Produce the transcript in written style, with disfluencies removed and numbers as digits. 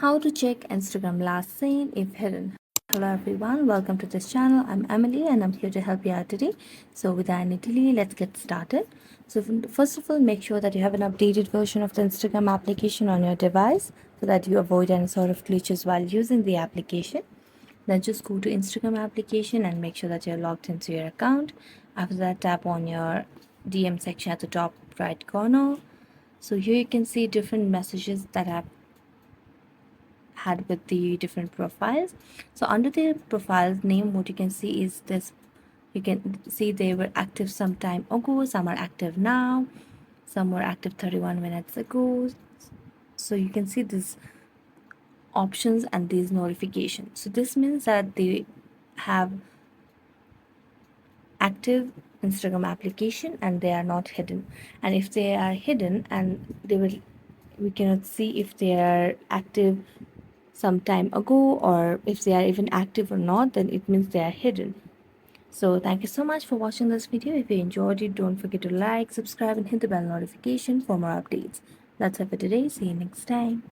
How to check Instagram last seen if hidden. Hello everyone, welcome to this channel. I'm Emily and I'm here to help you out today. So without any delay, let's get started. So first of all, make sure that you have an updated version of the Instagram application on your device so that you avoid any sort of glitches while using the application. Then just go to Instagram application and make sure that you're logged into your account. After that, tap on your DM section at the top right corner. So here you can see different messages that have had with the different profiles. So under the profiles name, what you can see is this. You can see they were active some time ago, some are active now, some were active 31 minutes ago. So you can see these options and these notifications. So this means that they have active Instagram application and they are not hidden. And if they are hidden and we cannot see if they are active some time ago or if they are even active or not, then it means they are hidden. So thank you so much for watching this video. If you enjoyed it, don't forget to like, subscribe and hit the bell notification for more updates. That's it for today. See you next time.